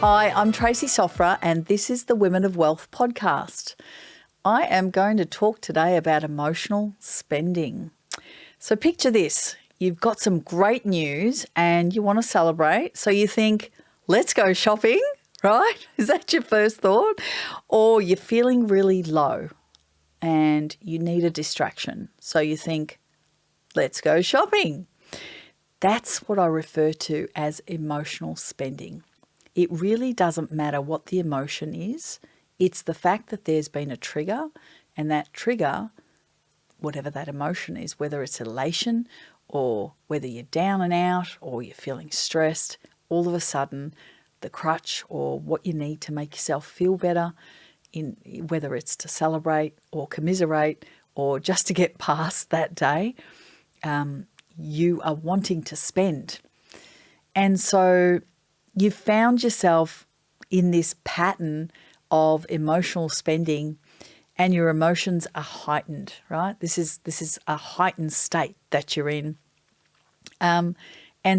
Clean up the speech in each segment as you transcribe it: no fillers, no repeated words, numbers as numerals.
Hi, I'm Tracy Sofra and this is the Women of Wealth podcast. I am going to talk today about emotional spending. So picture this, you've got some great news and you want to celebrate. So you think, let's go shopping, right? Is that your first thought? Or you're feeling really low and you need a distraction. So you think, let's go shopping. That's what I refer to as emotional spending. It really doesn't matter what the emotion is. It's the fact that there's been a trigger, and that trigger, whatever that emotion is, whether it's elation or whether you're down and out or you're feeling stressed, all of a sudden the crutch or what you need to make yourself feel better, whether it's to celebrate or commiserate or just to get past that day, you are wanting to spend. And so you've found yourself in this pattern of emotional spending and your emotions are heightened, right? This is a heightened state that you're in. And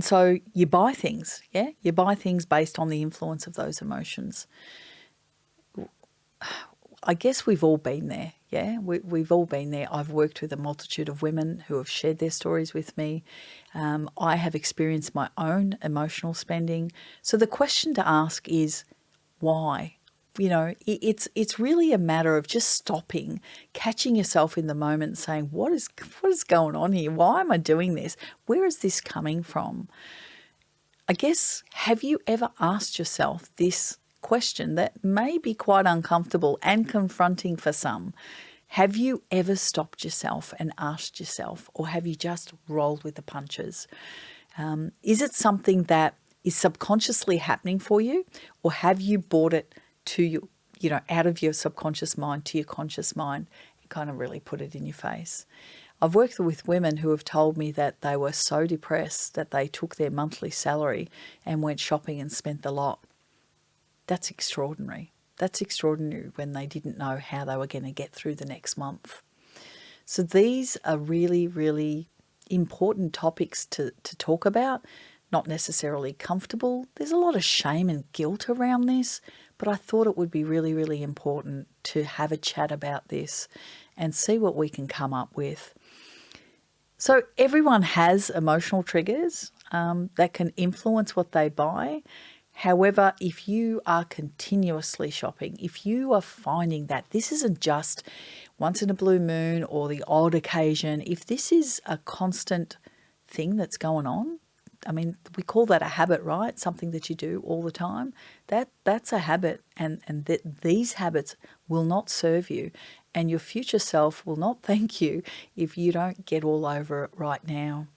so you buy things, yeah? You buy things based on the influence of those emotions. I guess we've all been there, yeah? We've all been there. I've worked with a multitude of women who have shared their stories with me. I have experienced my own emotional spending. So the question to ask is, why? You know, it's really a matter of just stopping, catching yourself in the moment, saying, what is going on here? Why am I doing this? Where is this coming from? I guess, have you ever asked yourself this question that may be quite uncomfortable and confronting for some? Have you ever stopped yourself and asked yourself, or have you just rolled with the punches? Is it something that is subconsciously happening for you, or have you brought it to you, out of your subconscious mind to your conscious mind and kind of really put it in your face? I've worked with women who have told me that they were so depressed that they took their monthly salary and went shopping and spent the lot. That's extraordinary. That's extraordinary when they didn't know how they were going to get through the next month. So these are really, really important topics to talk about, not necessarily comfortable. There's a lot of shame and guilt around this, but I thought it would be really, really important to have a chat about this and see what we can come up with. So everyone has emotional triggers that can influence what they buy. However, if you are continuously shopping, if you are finding that this isn't just once in a blue moon or the odd occasion, if this is a constant thing that's going on, I mean, we call that a habit, right? Something that you do all the time. That's a habit, and these habits will not serve you, and your future self will not thank you if you don't get all over it right now.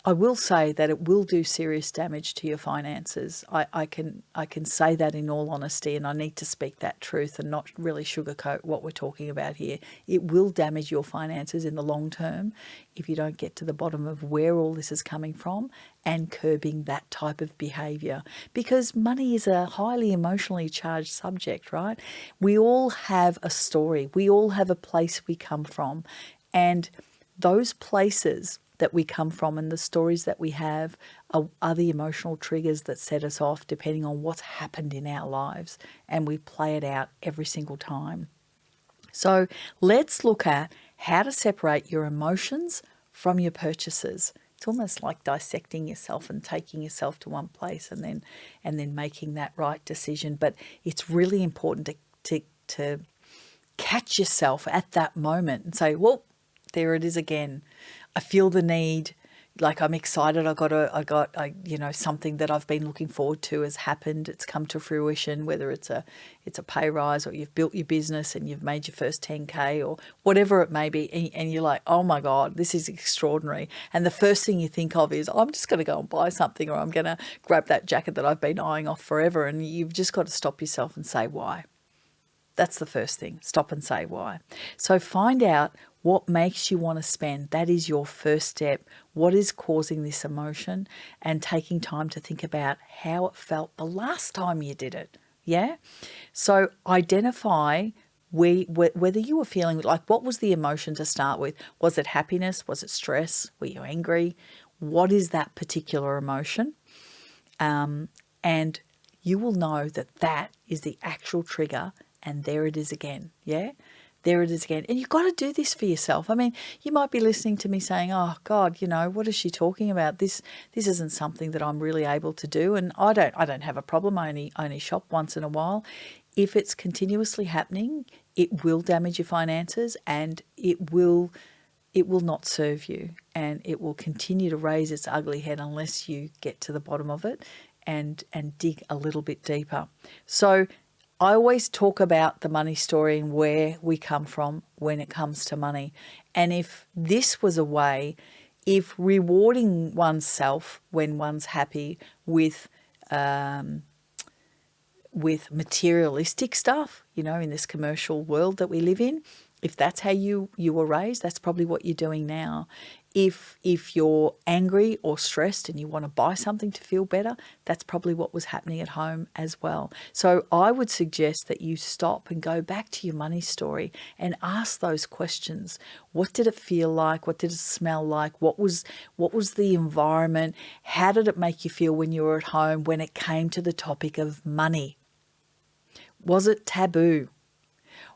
I will say that it will do serious damage to your finances. I can say that in all honesty, and I need to speak that truth and not really sugarcoat what we're talking about here. It will damage your finances in the long term if you don't get to the bottom of where all this is coming from and curbing that type of behaviour. Because money is a highly emotionally charged subject, right? We all have a story. We all have a place we come from. And those places that we come from and the stories that we have are the emotional triggers that set us off depending on what's happened in our lives, and we play it out every single time. So let's look at how to separate your emotions from your purchases. It's almost like dissecting yourself and taking yourself to one place and then making that right decision. But it's really important to catch yourself at that moment and say, well, there it is again. I feel the need, like I'm excited. I got something that I've been looking forward to has happened. It's come to fruition, whether it's a pay rise or you've built your business and you've made your first 10K or whatever it may be. And you're like, oh my God, this is extraordinary. And the first thing you think of is, I'm just going to go and buy something, or I'm going to grab that jacket that I've been eyeing off forever. And you've just got to stop yourself and say why. That's the first thing. Stop and say why. So find out what makes you want to spend. That is your first step. What is causing this emotion? And taking time to think about how it felt the last time you did it. Yeah? So identify whether you were feeling like, what was the emotion to start with? Was it happiness? Was it stress? Were you angry? What is that particular emotion? And you will know that that is the actual trigger, and there it is again, yeah? There it is again. And you've got to do this for yourself. I mean, you might be listening to me saying, oh, God, what is she talking about? This isn't something that I'm really able to do. And I don't have a problem. I only shop once in a while. If it's continuously happening, it will damage your finances, and it will not serve you, and it will continue to raise its ugly head unless you get to the bottom of it and dig a little bit deeper. So I always talk about the money story and where we come from when it comes to money. And if this was a way, if rewarding oneself when one's happy with materialistic stuff, in this commercial world that we live in, if that's how you were raised, that's probably what you're doing now. If you're angry or stressed and you want to buy something to feel better, that's probably what was happening at home as well. So I would suggest that you stop and go back to your money story and ask those questions. What did it feel like? What did it smell like? What was the environment? How did it make you feel when you were at home when it came to the topic of money? Was it taboo?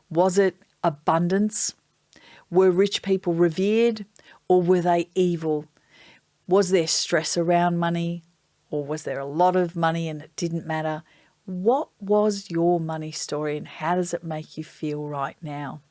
Was it abundance? Were rich people revered, or were they evil? Was there stress around money, or was there a lot of money and it didn't matter? What was your money story, and how does it make you feel right now?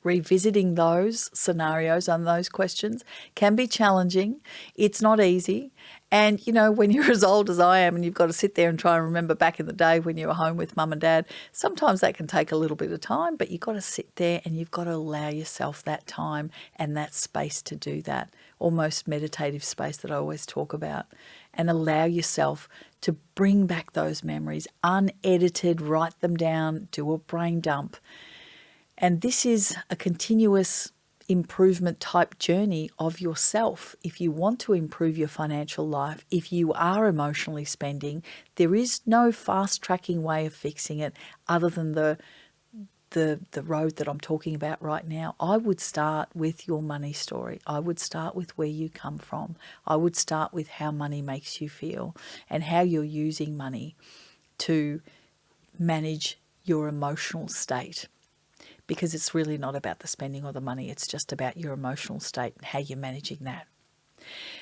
Revisiting those scenarios and those questions can be challenging. It's not easy. And, when you're as old as I am and you've got to sit there and try and remember back in the day when you were home with mum and dad, sometimes that can take a little bit of time, but you've got to sit there and you've got to allow yourself that time and that space to do that, almost meditative space that I always talk about, and allow yourself to bring back those memories, unedited, write them down, do a brain dump. And this is a continuous improvement type journey of yourself. If you want to improve your financial life, if you are emotionally spending, there is no fast tracking way of fixing it other than the road that I'm talking about right now. I would start with your money story. I would start with where you come from. I would start with how money makes you feel and how you're using money to manage your emotional state. Because it's really not about the spending or the money. It's just about your emotional state and how you're managing that.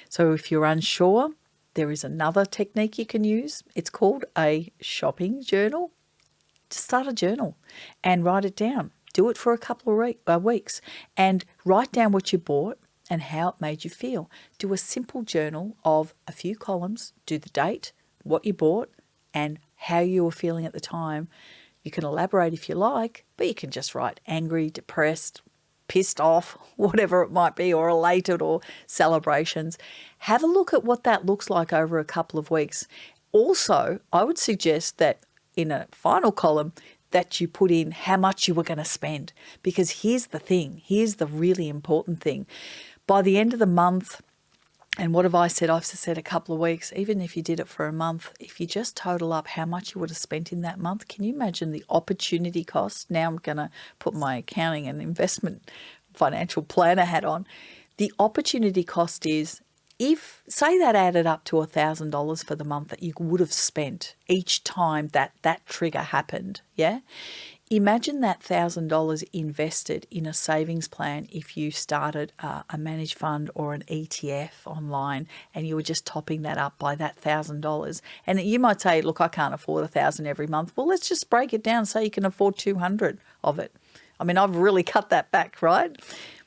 So if you're unsure, there is another technique you can use. It's called a shopping journal. Just start a journal and write it down. Do it for a couple of weeks and write down what you bought and how it made you feel. Do a simple journal of a few columns. Do the date, what you bought, and how you were feeling at the time. You can elaborate if you like, but you can just write angry, depressed, pissed off, whatever it might be, or elated, or celebrations. Have a look at what that looks like over a couple of weeks. Also, I would suggest that in a final column that you put in how much you were going to spend, because here's the thing, here's the really important thing. By the end of the month, and what have I said? I've said a couple of weeks, even if you did it for a month, if you just total up how much you would have spent in that month, can you imagine the opportunity cost? Now I'm going to put my accounting and investment financial planner hat on. The opportunity cost is, if, say that added up to $1,000 for the month that you would have spent each time that trigger happened, yeah? Imagine that $1,000 invested in a savings plan if you started a managed fund or an ETF online and you were just topping that up by that $1,000. And you might say, look, I can't afford $1,000 every month. Well, let's just break it down so you can afford 200 of it. I mean, I've really cut that back, right?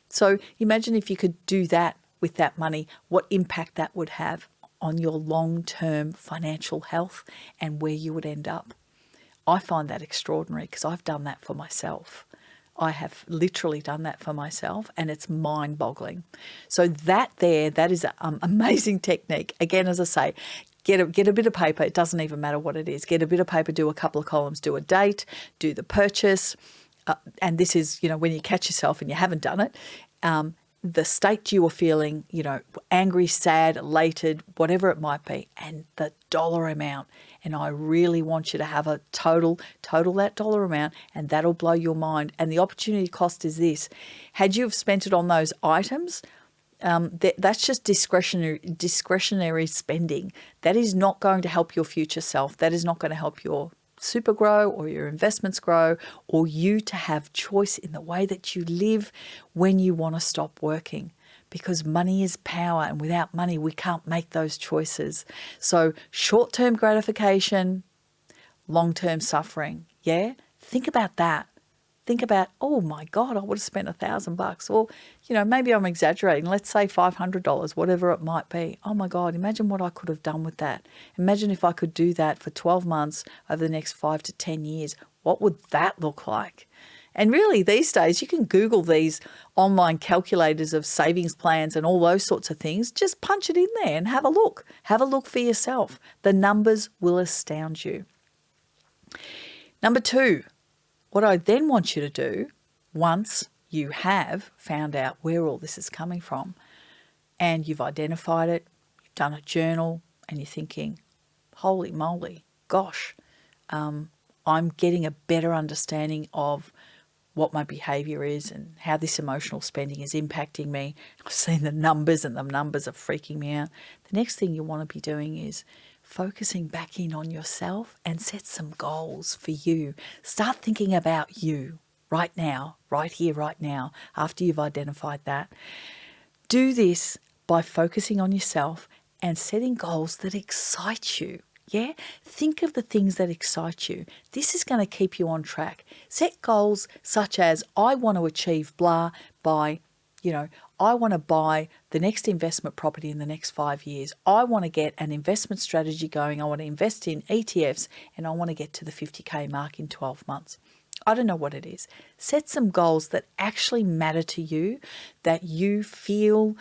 So imagine if you could do that with that money, what impact that would have on your long-term financial health and where you would end up. I find that extraordinary because I've done that for myself. I have literally done that for myself, and it's mind-boggling. So that is an amazing technique. Again, as I say, get a bit of paper. It doesn't even matter what it is. Get a bit of paper, do a couple of columns, do a date, do the purchase. And this is, when you catch yourself and you haven't done it, the state you were feeling, angry, sad, elated, whatever it might be, and the dollar amount. And I really want you to have a total that dollar amount, and that'll blow your mind. And the opportunity cost is this. Had you have spent it on those items, That's just discretionary spending. That is not going to help your future self. That is not going to help your super grow or your investments grow or you to have choice in the way that you live when you want to stop working. Because money is power, and without money, we can't make those choices. So short-term gratification, long-term suffering. Yeah? Think about that. Think about, oh my God, I would have spent $1,000. Or, maybe I'm exaggerating. Let's say $500, whatever it might be. Oh my God, imagine what I could have done with that. Imagine if I could do that for 12 months over the next 5 to 10 years. What would that look like? And really, these days, you can Google these online calculators of savings plans and all those sorts of things. Just punch it in there and have a look. Have a look for yourself. The numbers will astound you. Number 2, what I then want you to do, once you have found out where all this is coming from and you've identified it, you've done a journal, and you're thinking, holy moly, gosh, I'm getting a better understanding of what my behavior is and how this emotional spending is impacting me. I've seen the numbers and the numbers are freaking me out. The next thing you want to be doing is focusing back in on yourself and set some goals for you. Start thinking about you right now, right here, right now, after you've identified that. Do this by focusing on yourself and setting goals that excite you. Yeah? Think of the things that excite you. This is going to keep you on track. Set goals such as, I want to achieve blah by, I want to buy the next investment property in the next 5 years. I want to get an investment strategy going. I want to invest in ETFs and I want to get to the 50K mark in 12 months. I don't know what it is. Set some goals that actually matter to you, that you feel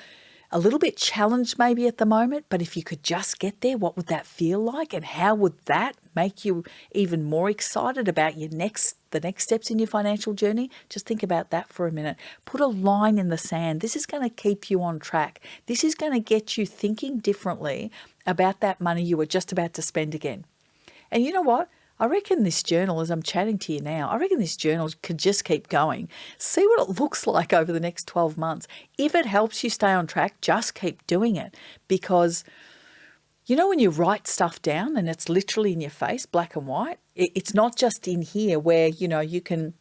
a little bit challenged maybe at the moment, but if you could just get there, what would that feel like? And how would that make you even more excited about the next steps in your financial journey? Just think about that for a minute. Put a line in the sand. This is going to keep you on track. This is going to get you thinking differently about that money you were just about to spend again. And you know what? I reckon this journal, as I'm chatting to you now, I reckon this journal could just keep going. See what it looks like over the next 12 months. If it helps you stay on track, just keep doing it. Because, when you write stuff down and it's literally in your face, black and white, it's not just in here where, you can,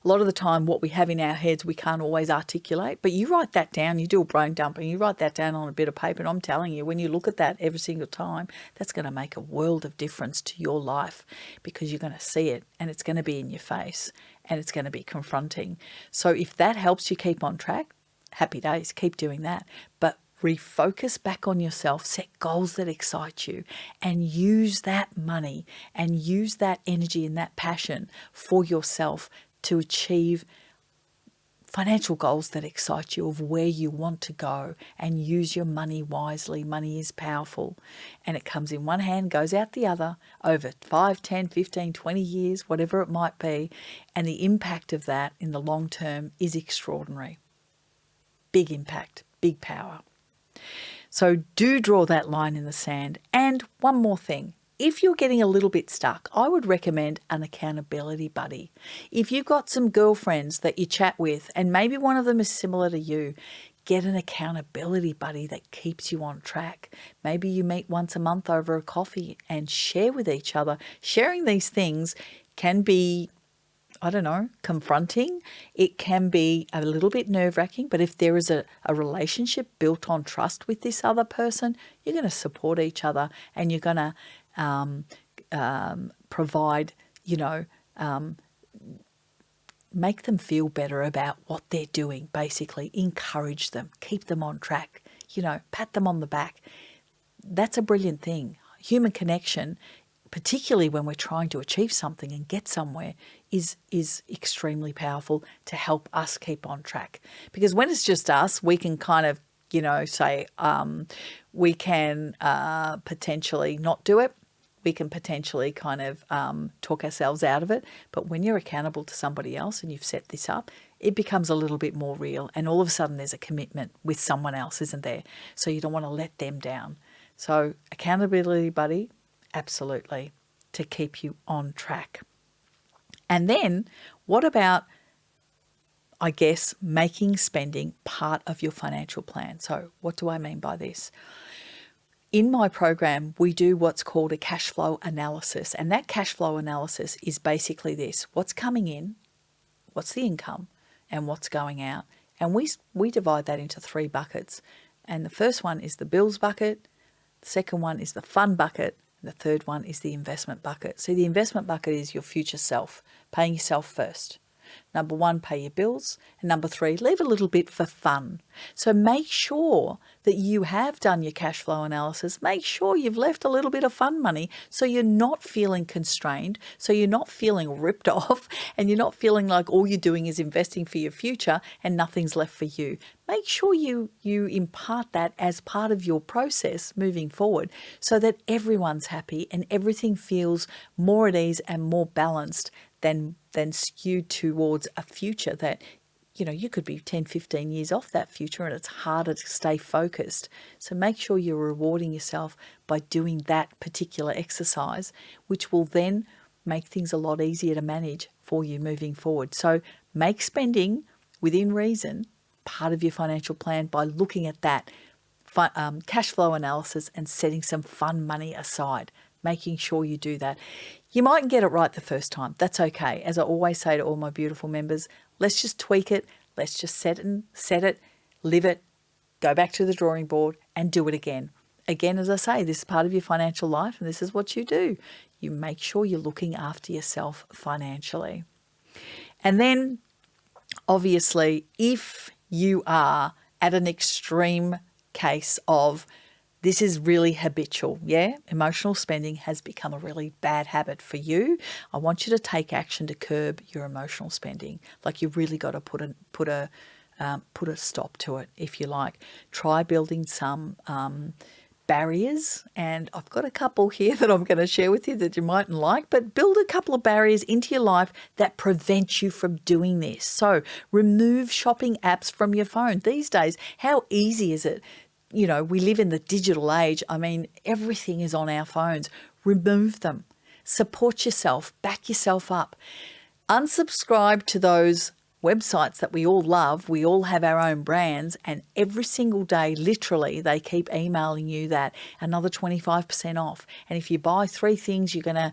a lot of the time what we have in our heads we can't always articulate, but you write that down, you do a brain dump and you write that down on a bit of paper, and I'm telling you, when you look at that every single time, that's going to make a world of difference to your life, because you're going to see it and it's going to be in your face and it's going to be confronting. So if that helps you keep on track, happy days, keep doing that. But refocus back on yourself, set goals that excite you, and use that money and use that energy and that passion for yourself to achieve financial goals that excite you, of where you want to go, and use your money wisely. Money is powerful and it comes in one hand, goes out the other over 5, 10, 15, 20 years, whatever it might be. And the impact of that in the long term is extraordinary. Big impact, big power. So do draw that line in the sand. And one more thing. If you're getting a little bit stuck, I would recommend an accountability buddy. If you've got some girlfriends that you chat with and maybe one of them is similar to you, get an accountability buddy that keeps you on track. Maybe you meet once a month over a coffee and share with each other. Sharing these things can be, confronting. It can be a little bit nerve-wracking, but if there is a relationship built on trust with this other person, you're going to support each other and you're going to provide, make them feel better about what they're doing, basically. Encourage them, keep them on track, pat them on the back. That's a brilliant thing. Human connection, particularly when we're trying to achieve something and get somewhere, is extremely powerful to help us keep on track. Because when it's just us, we can kind of, say we can potentially not do it. We can potentially kind of talk ourselves out of it. But when you're accountable to somebody else and you've set this up, it becomes a little bit more real. And all of a sudden there's a commitment with someone else, isn't there? So you don't want to let them down. So accountability buddy, absolutely, to keep you on track. And then what about, I guess, making spending part of your financial plan. So what do I mean by this? In my program, we do what's called a cash flow analysis. And that cash flow analysis is basically this: what's coming in, what's the income, and what's going out. And we divide that into 3 buckets. And the first one is the bills bucket, the second one is the fun bucket, and the third one is the investment bucket. So the investment bucket is your future self, paying yourself first. Number 1, pay your bills. And number 3, leave a little bit for fun. So make sure that you have done your cash flow analysis. Make sure you've left a little bit of fun money so you're not feeling constrained, so you're not feeling ripped off, and you're not feeling like all you're doing is investing for your future and nothing's left for you. Make sure you impart that as part of your process moving forward so that everyone's happy and everything feels more at ease and more balanced than skewed towards a future that, you could be 10, 15 years off that future and it's harder to stay focused. So make sure you're rewarding yourself by doing that particular exercise, which will then make things a lot easier to manage for you moving forward. So make spending within reason part of your financial plan by looking at that cash flow analysis and setting some fun money aside, making sure you do that. You mightn't get it right the first time. That's okay. As I always say to all my beautiful members, let's just tweak it. Let's just set it, live it, go back to the drawing board and do it again. Again, as I say, this is part of your financial life and this is what you do. You make sure you're looking after yourself financially. And then, obviously, if you are at an extreme case of this is really habitual, emotional spending has become a really bad habit for you, I want you to take action to curb your emotional spending. Like, you really got to put a stop to it, if you like. Try building some barriers, and I've got a couple here that I'm going to share with you that you mightn't like, but build a couple of barriers into your life that prevent you from doing this. So remove shopping apps from your phone. These days, how easy is it? We live in the digital age. I mean, everything is on our phones. Remove them. Support yourself. Back yourself up. Unsubscribe to those websites that we all love. We all have our own brands, and every single day, literally, they keep emailing you that another 25% off. And if you buy 3 things, you're going to,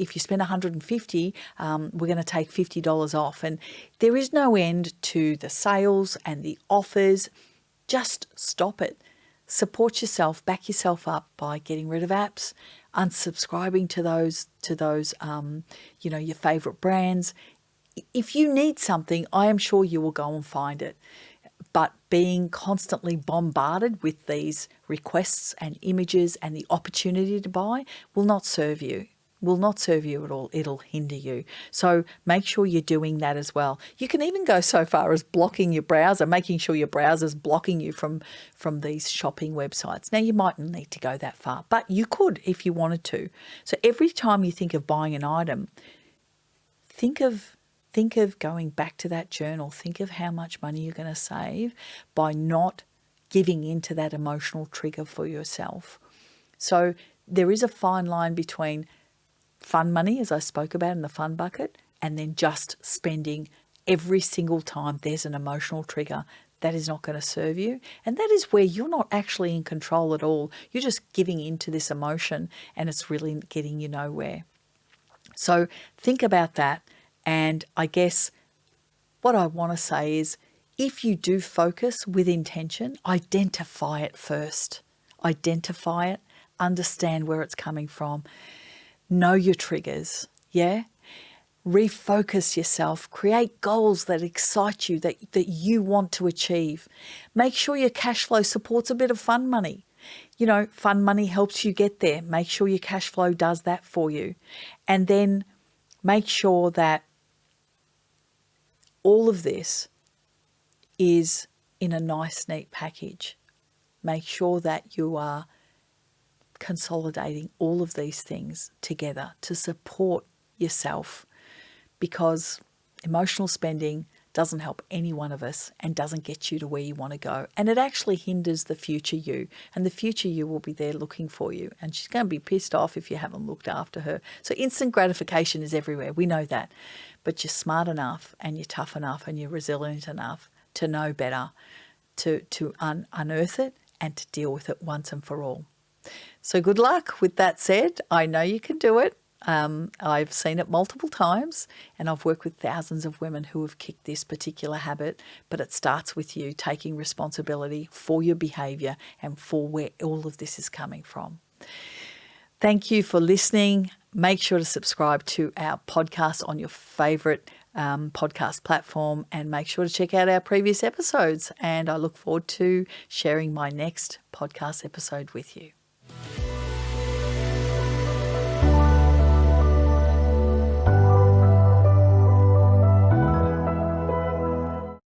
if you spend 150, we're going to take $50 off. And there is no end to the sales and the offers. Just stop it. Support yourself, back yourself up by getting rid of apps, unsubscribing to those, your favorite brands. If you need something, I am sure you will go and find it. But being constantly bombarded with these requests and images and the opportunity to buy will not serve you. At all. It'll hinder you. So make sure you're doing that as well. You can even go so far as blocking your browser, making sure your browser's blocking you from these shopping websites. Now, you mightn't need to go that far, but you could if you wanted to. So every time you think of buying an item, think of going back to that journal. Think of how much money you're going to save by not giving into that emotional trigger for yourself. So there is a fine line between fun money, as I spoke about in the fun bucket, and then just spending every single time there's an emotional trigger. That is not going to serve you. And that is where you're not actually in control at all. You're just giving into this emotion and it's really getting you nowhere. So think about that. And I guess what I want to say is, if you do focus with intention, identify it first. Identify it, understand where it's coming from. Know your triggers, Refocus yourself. Create goals that excite you, that you want to achieve. Make sure your cash flow supports a bit of fun money. Fun money helps you get there. Make sure your cash flow does that for you. And then make sure that all of this is in a nice, neat package. Make sure that you are consolidating all of these things together to support yourself, because emotional spending doesn't help any one of us and doesn't get you to where you want to go. And it actually hinders the future you. And the future you will be there looking for you. And she's going to be pissed off if you haven't looked after her. So instant gratification is everywhere. We know that. But you're smart enough and you're tough enough and you're resilient enough to know better, to unearth it and to deal with it once and for all. So good luck. With that said, I know you can do it. I've seen it multiple times, and I've worked with thousands of women who have kicked this particular habit, but it starts with you taking responsibility for your behaviour and for where all of this is coming from. Thank you for listening. Make sure to subscribe to our podcast on your favourite podcast platform, and make sure to check out our previous episodes. And I look forward to sharing my next podcast episode with you.